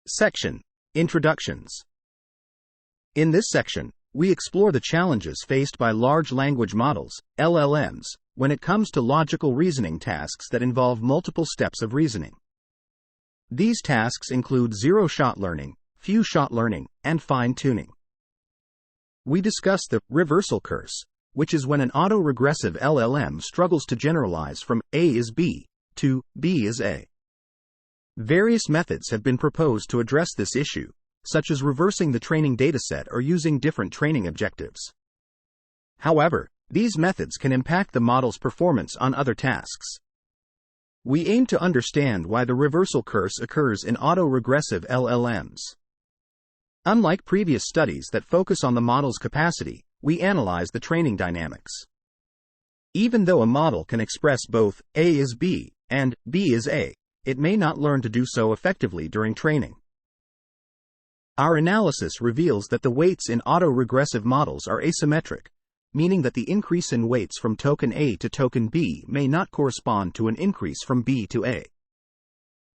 Section: Introductions. In this section, we explore the challenges faced by large language models, LLMs, when it comes to logical reasoning tasks that involve multiple steps of reasoning. These tasks include zero-shot learning, few-shot learning, and fine-tuning. We discuss the reversal curse, which is when an autoregressive LLM struggles to generalize from A is B to B is A. Various methods have been proposed to address this issue, such as reversing the training dataset or using different training objectives. However, these methods can impact the model's performance on other tasks. We aim to understand why the reversal curse occurs in autoregressive LLMs. Unlike previous studies that focus on the model's capacity, we analyze the training dynamics. Even though a model can express both A is B and B is A, it may not learn to do so effectively during training. Our analysis reveals that the weights in autoregressive models are asymmetric, meaning that the increase in weights from token A to token B may not correspond to an increase from B to A.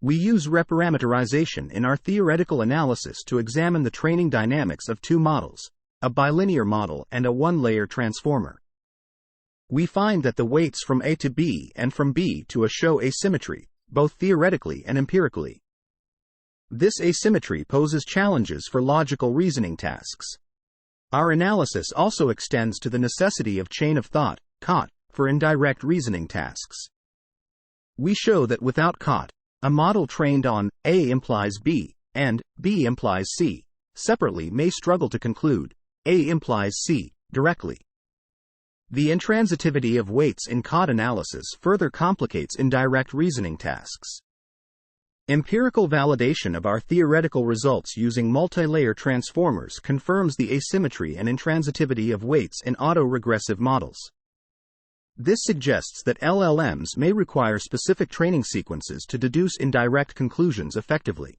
We use reparameterization in our theoretical analysis to examine the training dynamics of two models, a bilinear model and a one-layer transformer. We find that the weights from A to B and from B to A show asymmetry, both theoretically and empirically. This asymmetry poses challenges for logical reasoning tasks. Our analysis also extends to the necessity of chain of thought, COT, for indirect reasoning tasks. We show that without COT, a model trained on A implies B and B implies C separately may struggle to conclude A implies C directly. The intransitivity of weights in COT analysis further complicates indirect reasoning tasks. Empirical validation of our theoretical results using multilayer transformers confirms the asymmetry and intransitivity of weights in autoregressive models. This suggests that LLMs may require specific training sequences to deduce indirect conclusions effectively.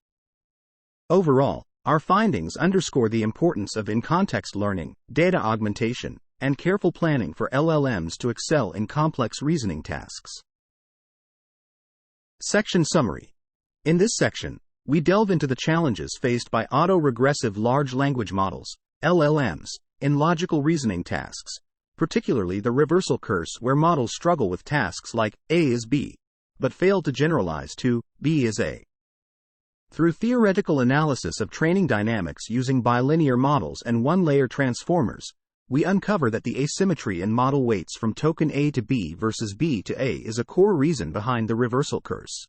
Overall, our findings underscore the importance of in-context learning, data augmentation, and careful planning for LLMs to excel in complex reasoning tasks. Section Summary. In this section, we delve into the challenges faced by autoregressive large language models, LLMs, in logical reasoning tasks, particularly the reversal curse where models struggle with tasks like A is B, but fail to generalize to B is A. Through theoretical analysis of training dynamics using bilinear models and one-layer transformers, we uncover that the asymmetry in model weights from token A to B versus B to A is a core reason behind the reversal curse.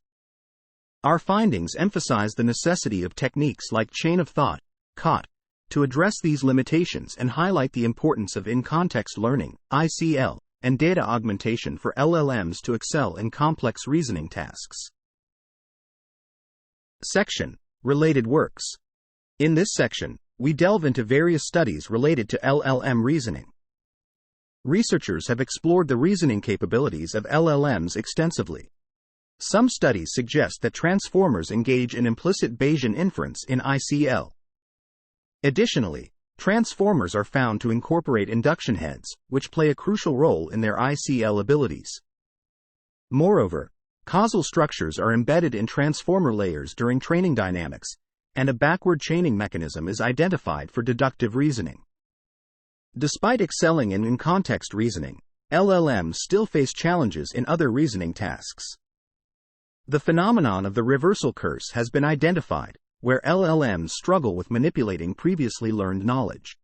Our findings emphasize the necessity of techniques like chain of thought, COT, to address these limitations and highlight the importance of in-context learning, ICL, and data augmentation for LLMs to excel in complex reasoning tasks. Section: Related works. In this section, we delve into various studies related to LLM reasoning. Researchers have explored the reasoning capabilities of LLMs extensively. Some studies suggest that transformers engage in implicit Bayesian inference in ICL. Additionally, transformers are found to incorporate induction heads, which play a crucial role in their ICL abilities. Moreover, causal structures are embedded in transformer layers during training dynamics, and a backward chaining mechanism is identified for deductive reasoning. Despite excelling in in-context reasoning, LLMs still face challenges in other reasoning tasks. The phenomenon of the reversal curse has been identified, where LLMs struggle with manipulating previously learned knowledge.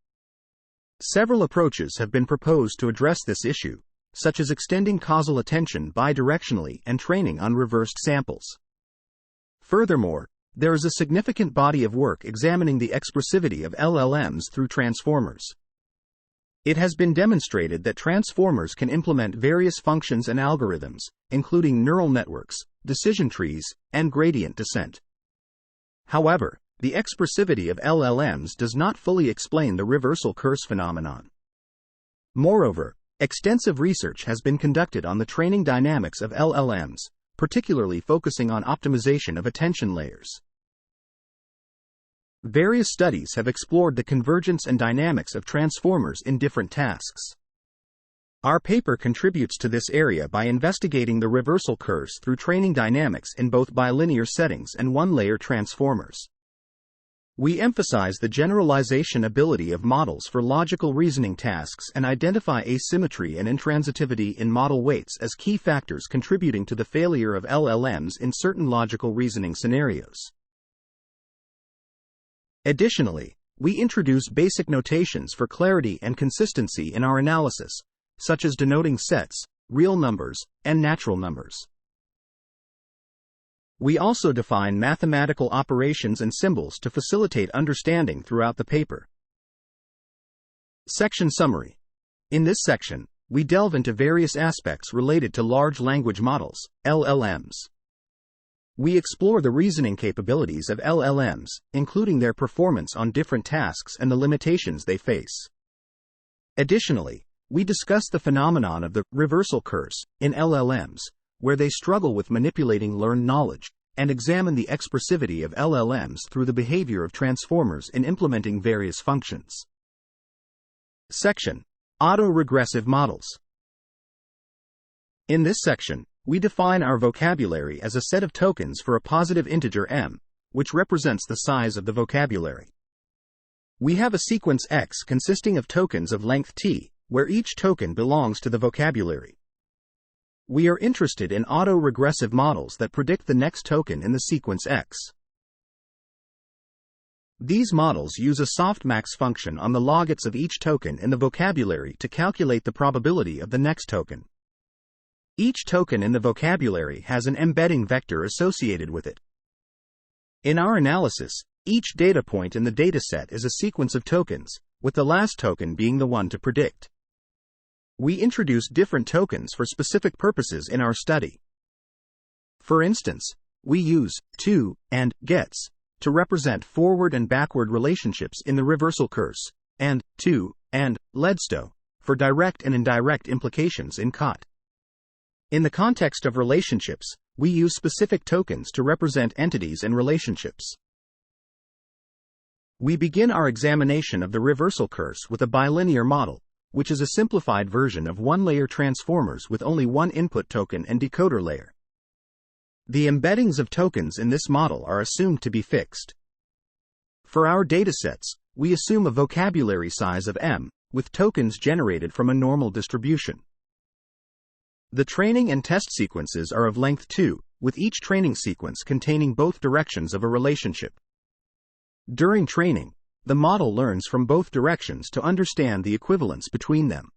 Several approaches have been proposed to address this issue, such as extending causal attention bidirectionally and training on reversed samples. Furthermore, there is a significant body of work examining the expressivity of LLMs through transformers. It has been demonstrated that transformers can implement various functions and algorithms, including neural networks, decision trees, and gradient descent. However, the expressivity of LLMs does not fully explain the reversal curse phenomenon. Moreover, extensive research has been conducted on the training dynamics of LLMs, particularly focusing on optimization of attention layers. Various studies have explored the convergence and dynamics of transformers in different tasks. Our paper contributes to this area by investigating the reversal curse through training dynamics in both bilinear settings and one-layer transformers. We emphasize the generalization ability of models for logical reasoning tasks and identify asymmetry and intransitivity in model weights as key factors contributing to the failure of LLMs in certain logical reasoning scenarios. Additionally, we introduce basic notations for clarity and consistency in our analysis, such as denoting sets, real numbers, and natural numbers. We also define mathematical operations and symbols to facilitate understanding throughout the paper. Section Summary. In this section, we delve into various aspects related to large language models, LLMs. We explore the reasoning capabilities of LLMs, including their performance on different tasks and the limitations they face. Additionally, we discuss the phenomenon of the reversal curse in LLMs, where they struggle with manipulating learned knowledge, and examine the expressivity of LLMs through the behavior of transformers in implementing various functions. Section: Autoregressive models. In this section, we define our vocabulary as a set of tokens for a positive integer m, which represents the size of the vocabulary. We have a sequence x consisting of tokens of length t, where each token belongs to the vocabulary. We are interested in autoregressive models that predict the next token in the sequence X. These models use a softmax function on the logits of each token in the vocabulary to calculate the probability of the next token. Each token in the vocabulary has an embedding vector associated with it. In our analysis, each data point in the dataset is a sequence of tokens, with the last token being the one to predict. We introduce different tokens for specific purposes in our study. For instance, we use to and gets to represent forward and backward relationships in the reversal curse, and to and ledsto for direct and indirect implications in COT. In the context of relationships, we use specific tokens to represent entities and relationships. We begin our examination of the reversal curse with a bilinear model, which is a simplified version of one-layer transformers with only one input token and decoder layer. The embeddings of tokens in this model are assumed to be fixed. For our datasets, we assume a vocabulary size of m, with tokens generated from a normal distribution. The training and test sequences are of length 2, with each training sequence containing both directions of a relationship. During training, the model learns from both directions to understand the equivalence between them.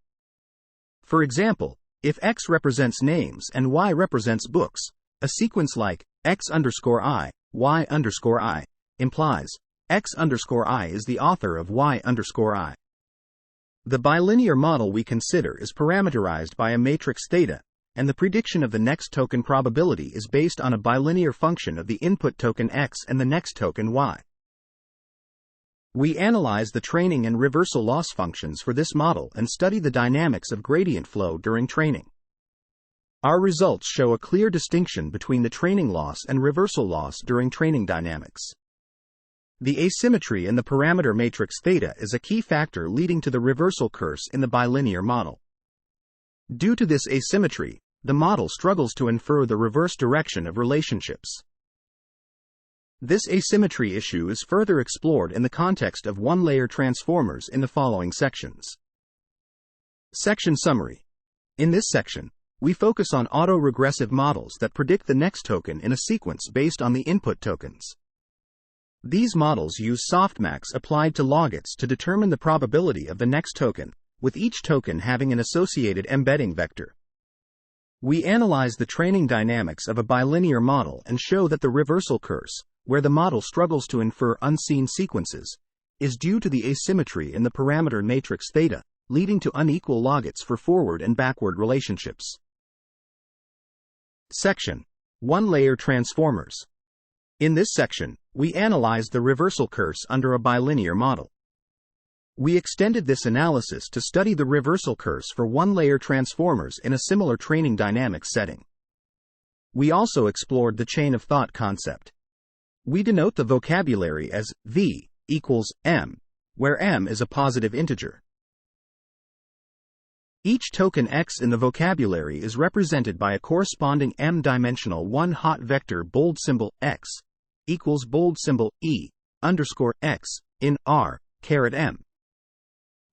For example, if X represents names and Y represents books, a sequence like X_I, Y_I implies X_I is the author of Y_I. The bilinear model we consider is parameterized by a matrix theta, and the prediction of the next token probability is based on a bilinear function of the input token X and the next token Y. We analyze the training and reversal loss functions for this model and study the dynamics of gradient flow during training. Our results show a clear distinction between the training loss and reversal loss during training dynamics. The asymmetry in the parameter matrix theta is a key factor leading to the reversal curse in the bilinear model. Due to this asymmetry, the model struggles to infer the reverse direction of relationships. This asymmetry issue is further explored in the context of one-layer transformers in the following sections. Section Summary. In this section, we focus on autoregressive models that predict the next token in a sequence based on the input tokens. These models use softmax applied to logits to determine the probability of the next token, with each token having an associated embedding vector. We analyze the training dynamics of a bilinear model and show that the reversal curse, where the model struggles to infer unseen sequences, is due to the asymmetry in the parameter matrix theta, leading to unequal logits for forward and backward relationships. Section: One-layer transformers. In this section, we analyze the reversal curse under a bilinear model. We extended this analysis to study the reversal curse for one-layer transformers in a similar training dynamics setting. We also explored the chain of thought concept. We denote the vocabulary as V equals M, where M is a positive integer. Each token X in the vocabulary is represented by a corresponding m-dimensional one-hot vector bold symbol X equals bold symbol E underscore x in R caret M.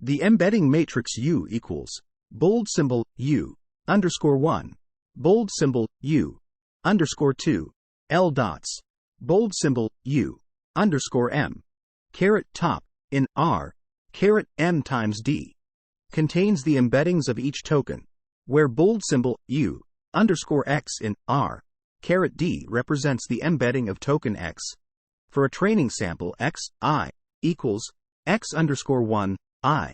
The embedding matrix U equals bold symbol U underscore 1, bold symbol U underscore 2, L dots, bold symbol U underscore M, caret top in R caret M times D, contains the embeddings of each token, where bold symbol U underscore X in R caret D represents the embedding of token X. For a training sample X, I equals X underscore 1, I,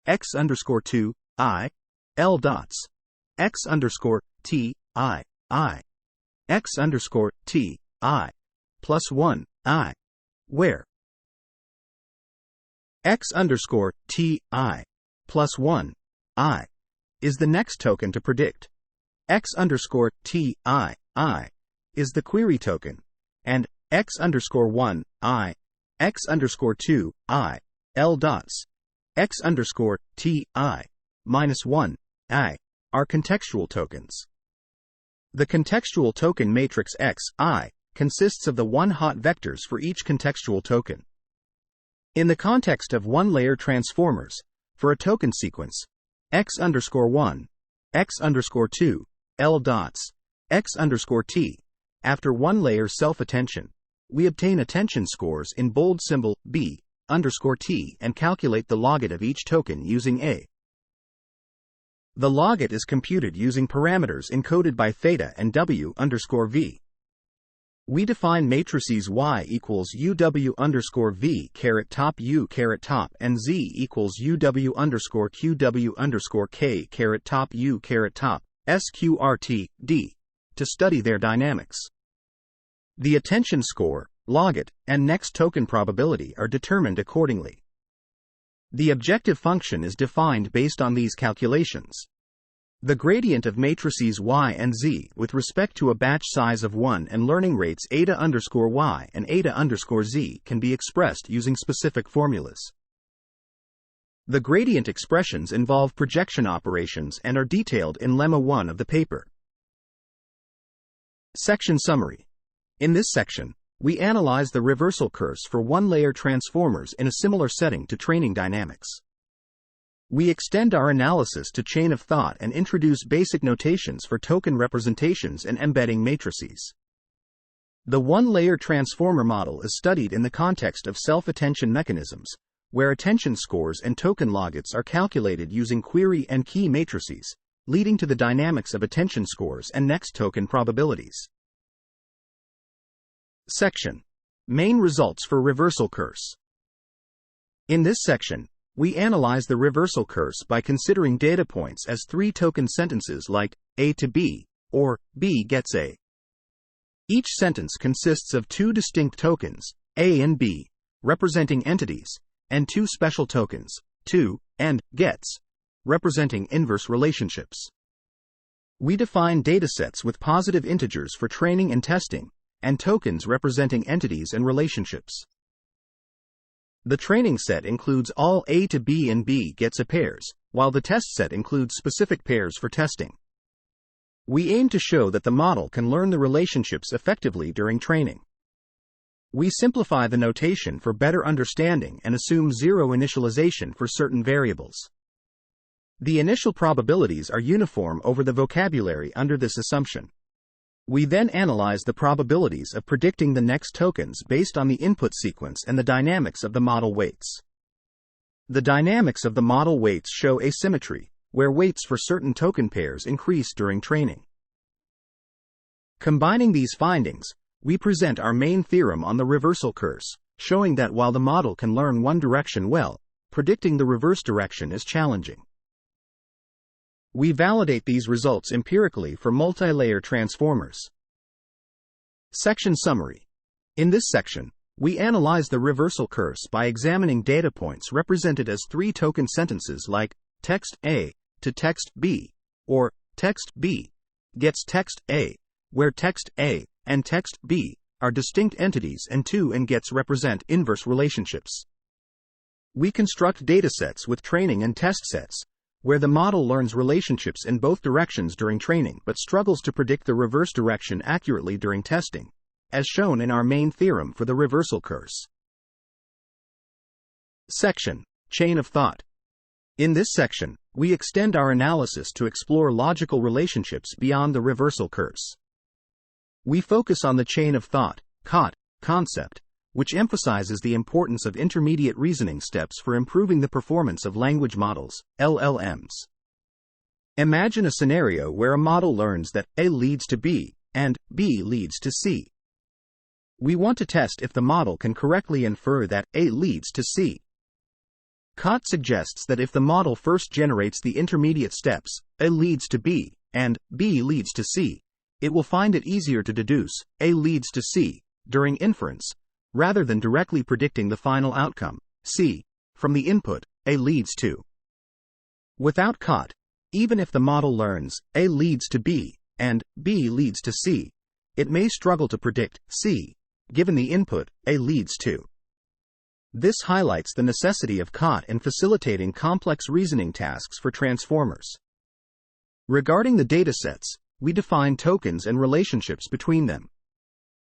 X underscore 2, I, L dots, X underscore T, I, X underscore T, I, plus 1, I, where X underscore T, I, plus 1, I, is the next token to predict. X underscore T, I, is the query token, and X underscore 1, I, X underscore 2, I, L dots, X underscore T, I, minus 1, I, are contextual tokens. The contextual token matrix X, I, consists of the one-hot vectors for each contextual token. In the context of one-layer transformers, for a token sequence, X underscore 1, X underscore 2, L dots, X underscore T, after one-layer self-attention, we obtain attention scores in bold symbol B underscore T and calculate the logit of each token using A. The logit is computed using parameters encoded by theta and W underscore V. We define matrices Y equals UW underscore V caret top U caret top and Z equals UW underscore QW underscore K caret top U caret top SQRT D to study their dynamics. The attention score, logit, and next token probability are determined accordingly. The objective function is defined based on these calculations. The gradient of matrices Y and Z with respect to a batch size of 1 and learning rates eta underscore Y and eta underscore Z can be expressed using specific formulas. The gradient expressions involve projection operations and are detailed in Lemma 1 of the paper. Section Summary. In this section, we analyze the reversal curse for one-layer transformers in a similar setting to training dynamics. We extend our analysis to chain of thought and introduce basic notations for token representations and embedding matrices. The one-layer transformer model is studied in the context of self-attention mechanisms, where attention scores and token logits are calculated using query and key matrices, leading to the dynamics of attention scores and next token probabilities. Section. Main results for reversal curse. In this section, we analyze the reversal curse by considering data points as three-token sentences like A to B, or B gets A. Each sentence consists of two distinct tokens, A and B, representing entities, and two special tokens, to and gets, representing inverse relationships. We define datasets with positive integers for training and testing, and tokens representing entities and relationships. The training set includes all A to B and B gets A pairs, while the test set includes specific pairs for testing. We aim to show that the model can learn the relationships effectively during training. We simplify the notation for better understanding and assume zero initialization for certain variables. The initial probabilities are uniform over the vocabulary under this assumption. We then analyze the probabilities of predicting the next tokens based on the input sequence and the dynamics of the model weights. The dynamics of the model weights show asymmetry, where weights for certain token pairs increase during training. Combining these findings, we present our main theorem on the reversal curse, showing that while the model can learn one direction well, predicting the reverse direction is challenging. We validate these results empirically for multi-layer transformers. Section Summary. In this section, we analyze the reversal curse by examining data points represented as three-token sentences like text A to text B, or text B gets text A, where text A and text B are distinct entities and to and gets represent inverse relationships. We construct datasets with training and test sets, where the model learns relationships in both directions during training but struggles to predict the reverse direction accurately during testing, as shown in our main theorem for the reversal curse. Section: Chain of thought. In this section, we extend our analysis to explore logical relationships beyond the reversal curse. We focus on the chain of thought, COT, concept, which emphasizes the importance of intermediate reasoning steps for improving the performance of language models, LLMs. Imagine a scenario where a model learns that A leads to B, and B leads to C. We want to test if the model can correctly infer that A leads to C. COT suggests that if the model first generates the intermediate steps, A leads to B, and B leads to C, it will find it easier to deduce A leads to C during inference, rather than directly predicting the final outcome, C, from the input A leads to. Without COT, even if the model learns A leads to B, and B leads to C, it may struggle to predict C, given the input A leads to. This highlights the necessity of COT in facilitating complex reasoning tasks for transformers. Regarding the datasets, we define tokens and relationships between them.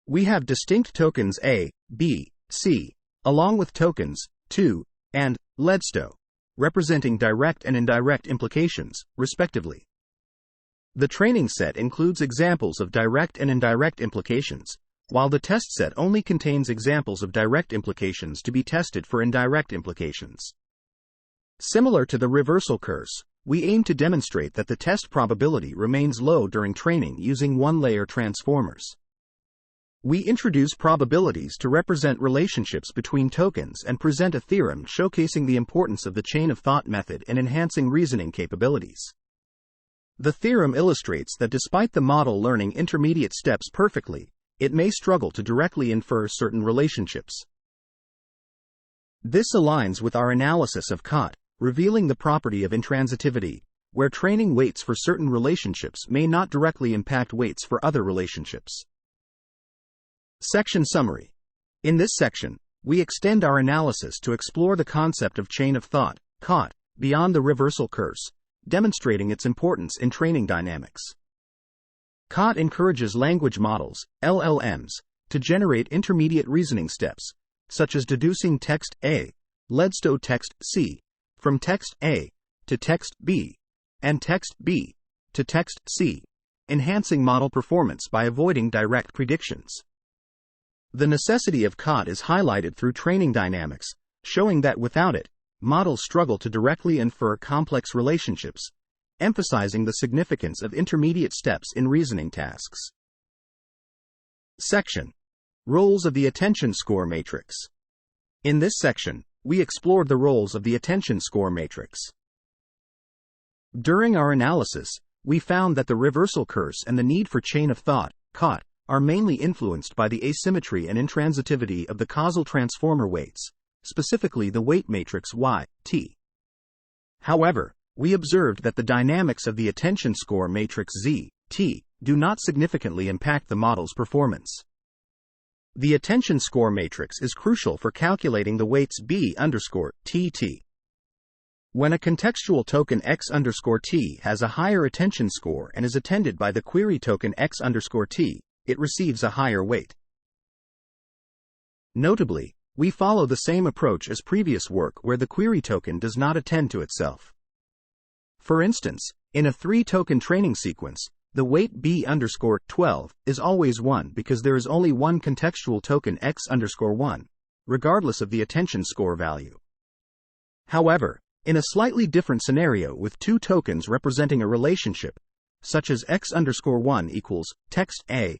We have distinct tokens A, B, C, along with tokens 2 and LEDSTO, representing direct and indirect implications, respectively. The training set includes examples of direct and indirect implications, while the test set only contains examples of direct implications to be tested for indirect implications. Similar to the reversal curse, we aim to demonstrate that the test probability remains low during training using one-layer transformers. We introduce probabilities to represent relationships between tokens and present a theorem showcasing the importance of the chain of thought method in enhancing reasoning capabilities. The theorem illustrates that despite the model learning intermediate steps perfectly, it may struggle to directly infer certain relationships. This aligns with our analysis of COT, revealing the property of intransitivity, where training weights for certain relationships may not directly impact weights for other relationships. Section Summary. In this section, we extend our analysis to explore the concept of chain of thought, COT, beyond the reversal curse, demonstrating its importance in training dynamics. COT encourages language models, LLMs, to generate intermediate reasoning steps, such as deducing text A, LEDSTO text C, from text A to text B, and text B to text C, enhancing model performance by avoiding direct predictions. The necessity of COT is highlighted through training dynamics, showing that without it, models struggle to directly infer complex relationships, emphasizing the significance of intermediate steps in reasoning tasks. Section: Roles of the Attention Score Matrix. In this section, we explored the roles of the attention score matrix. During our analysis, we found that the reversal curse and the need for chain of thought, COT, are mainly influenced by the asymmetry and intransitivity of the causal transformer weights, specifically the weight matrix Y, T. However, we observed that the dynamics of the attention score matrix Z, T, do not significantly impact the model's performance. The attention score matrix is crucial for calculating the weights B_TT. When a contextual token X_T has a higher attention score and is attended by the query token X_T, it receives a higher weight. Notably, we follow the same approach as previous work where the query token does not attend to itself. For instance, in a 3-token training sequence, the weight B_12 is always 1 because there is only one contextual token X_1, regardless of the attention score value. However, in a slightly different scenario with 2 tokens representing a relationship, such as X_1 equals text A_I,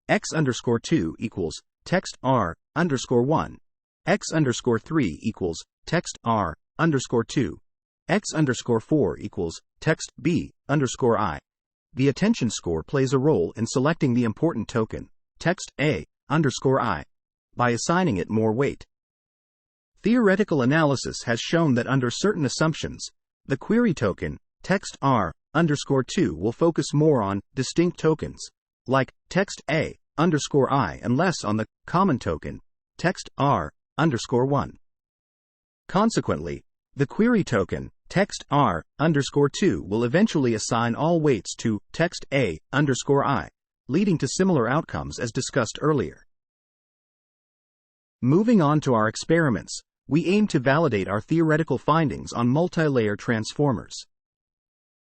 X_2 equals text R_1, X_3 equals text R_2, X_4 equals text B_I. The attention score plays a role in selecting the important token, text A_I, by assigning it more weight. Theoretical analysis has shown that under certain assumptions, the query token, text R_2 will focus more on distinct tokens, like text A_I and less on the common token, text R_1. Consequently, the query token, text R_2 will eventually assign all weights to text A_I, leading to similar outcomes as discussed earlier. Moving on to our experiments, we aim to validate our theoretical findings on multilayer transformers.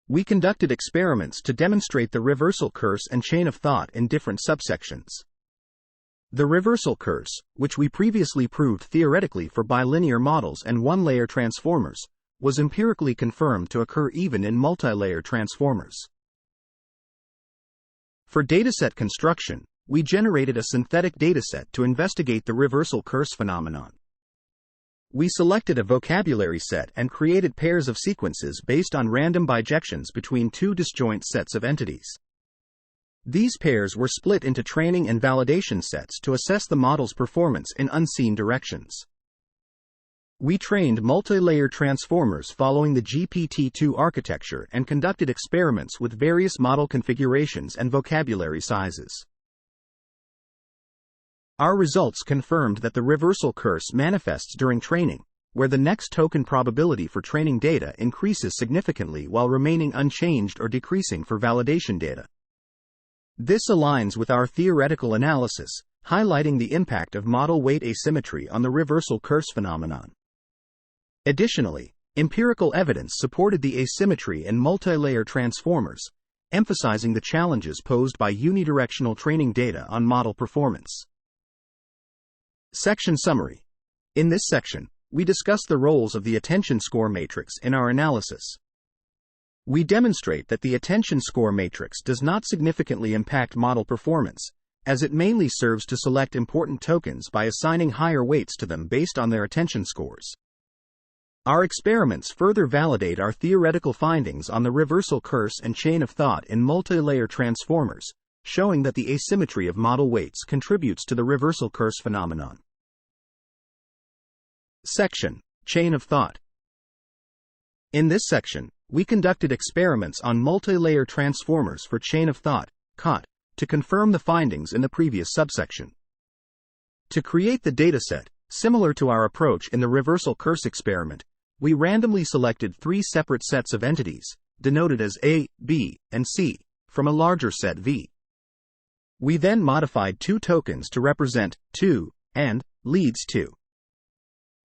We conducted experiments to demonstrate the reversal curse and chain of thought in different subsections. The reversal curse, which we previously proved theoretically for bilinear models and one-layer transformers, was empirically confirmed to occur even in multilayer transformers. For dataset construction, we generated a synthetic dataset to investigate the reversal curse phenomenon. We selected a vocabulary set and created pairs of sequences based on random bijections between two disjoint sets of entities. These pairs were split into training and validation sets to assess the model's performance in unseen directions. We trained multi-layer transformers following the GPT-2 architecture and conducted experiments with various model configurations and vocabulary sizes. Our results confirmed that the reversal curse manifests during training, where the next token probability for training data increases significantly while remaining unchanged or decreasing for validation data. This aligns with our theoretical analysis, highlighting the impact of model weight asymmetry on the reversal curse phenomenon. Additionally, empirical evidence supported the asymmetry in multilayer transformers, emphasizing the challenges posed by unidirectional training data on model performance. Section Summary. In this section, we discuss the roles of the attention score matrix in our analysis. We demonstrate that the attention score matrix does not significantly impact model performance, as it mainly serves to select important tokens by assigning higher weights to them based on their attention scores. Our experiments further validate our theoretical findings on the reversal curse and chain of thought in multilayer transformers, showing that the asymmetry of model weights contributes to the reversal curse phenomenon. Section: Chain of Thought. In this section, we conducted experiments on multilayer transformers for chain of thought, COT, to confirm the findings in the previous subsection. To create the dataset, similar to our approach in the reversal curse experiment, we randomly selected three separate sets of entities, denoted as A, B, and C, from a larger set V. We then modified two tokens to represent 2 and leads to.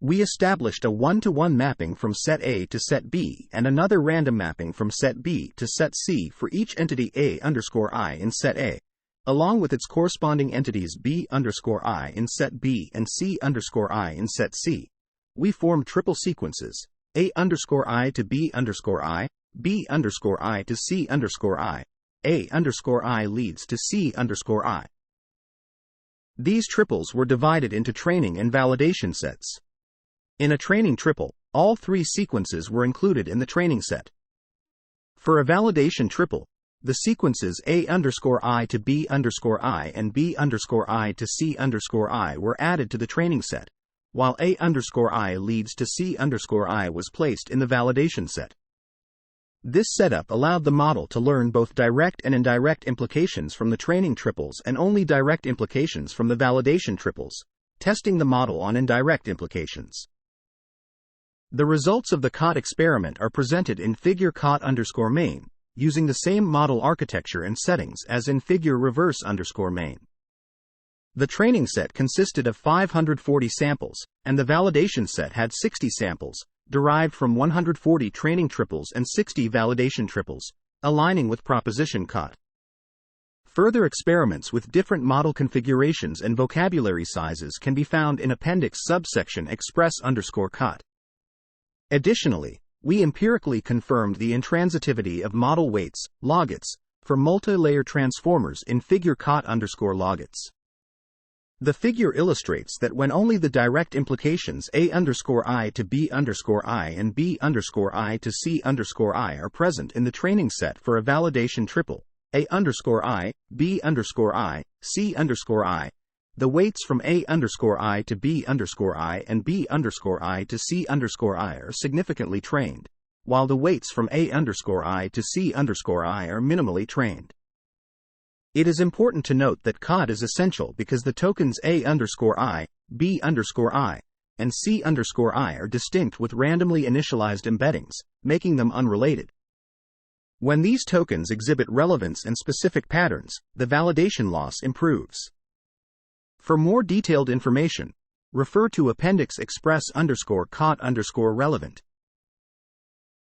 We established a one-to-one mapping from set A to set B and another random mapping from set B to set C for each entity A_I in set A, along with its corresponding entities B_I in set B and C_I in set C. We formed triple sequences, A_I to B_I, B_I to C_I, A_I leads to C_I. These triples were divided into training and validation sets. In a training triple, all three sequences were included in the training set. For a validation triple, the sequences A_I to B_I and B_I to C_I were added to the training set, while A_I leads to C_I was placed in the validation set. This setup allowed the model to learn both direct and indirect implications from the training triples and only direct implications from the validation triples, testing the model on indirect implications. The results of the COT experiment are presented in figure COT_main, using the same model architecture and settings as in figure reverse_main. The training set consisted of 540 samples, and the validation set had 60 samples, derived from 140 training triples and 60 validation triples, aligning with proposition COT. Further experiments with different model configurations and vocabulary sizes can be found in appendix subsection express_COT. Additionally, we empirically confirmed the intransitivity of model weights, logits, for multilayer transformers in figure COT_logits. The figure illustrates that when only the direct implications A_I to B_I and B_I to C_I are present in the training set for a validation triple, A_I, B_I, C_I, the weights from A_I to B_I and B_I to C_I are significantly trained, while the weights from A_I to C_I are minimally trained. It is important to note that COT is essential because the tokens A_I, B_I, and C_I are distinct with randomly initialized embeddings, making them unrelated. When these tokens exhibit relevance and specific patterns, the validation loss improves. For more detailed information, Refer to Appendix Express_COT_relevant.